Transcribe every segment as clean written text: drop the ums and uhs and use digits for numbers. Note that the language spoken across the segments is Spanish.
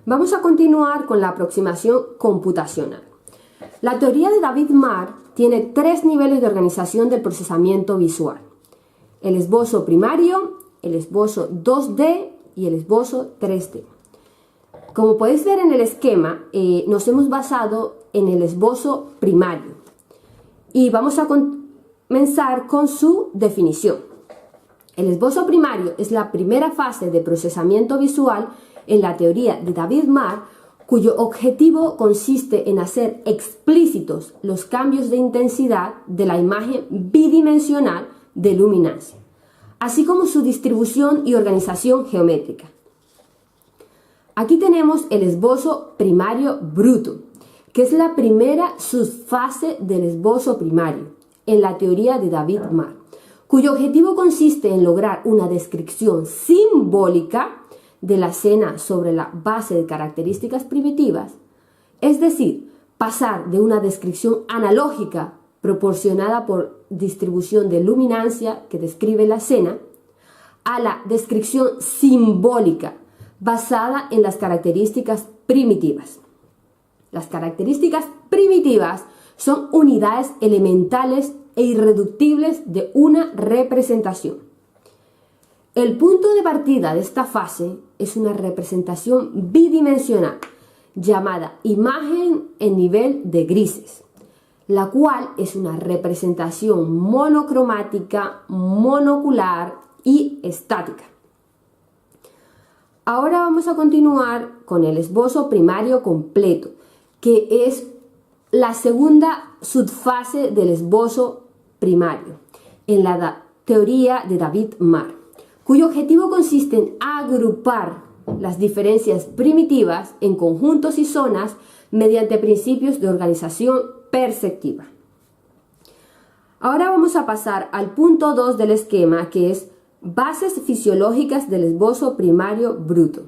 Vamos a continuar con la aproximación computacional. La teoría de David Marr tiene 3 niveles de organización del procesamiento visual: el esbozo primario, el esbozo 2D y el esbozo 3D. Como podéis ver en el esquema, nos hemos basado en el esbozo primario y vamos a comenzar con su definición. El esbozo primario es la primera fase de procesamiento visual en la teoría de David Marr, cuyo objetivo consiste en hacer explícitos los cambios de intensidad de la imagen bidimensional de luminancia, así como su distribución y organización geométrica. Aquí tenemos el esbozo primario bruto, que es la primera subfase del esbozo primario en la teoría de David Marr, cuyo objetivo consiste en lograr una descripción simbólica de la escena sobre la base de características primitivas, es decir, pasar de una descripción analógica proporcionada por distribución de luminancia que describe la escena a la descripción simbólica basada en las características primitivas. Las características primitivas son unidades elementales e irreductibles de una representación. El punto de partida de esta fase es una representación bidimensional llamada imagen en nivel de grises, la cual es una representación monocromática, monocular y estática. Ahora vamos a continuar con el esbozo primario completo, que es la segunda subfase del esbozo primario en la teoría de David Marr, cuyo objetivo consiste en agrupar las diferencias primitivas en conjuntos y zonas mediante principios de organización perceptiva. Ahora vamos a pasar al punto 2 del esquema, que es bases fisiológicas del esbozo primario bruto.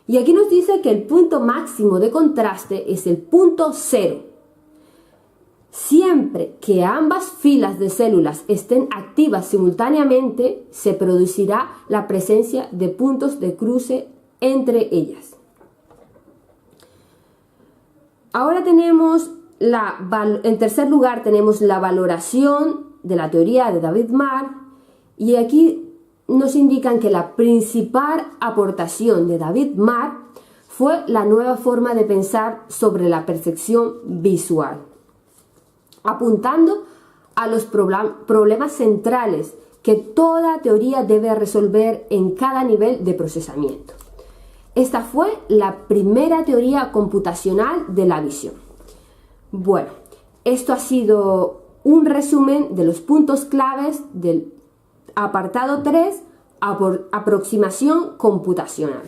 Y aquí nos dice que el punto máximo de contraste es el punto 0. Siempre que ambas filas de células estén activas simultáneamente, se producirá la presencia de puntos de cruce entre ellas. Ahora tenemos en tercer lugar tenemos la valoración de la teoría de David Marr, y aquí nos indican que la principal aportación de David Marr fue la nueva forma de pensar sobre la percepción visual, apuntando a los problemas centrales que toda teoría debe resolver en cada nivel de procesamiento. Esta fue la primera teoría computacional de la visión. Bueno, esto ha sido un resumen de los puntos claves del apartado 3, aproximación computacional.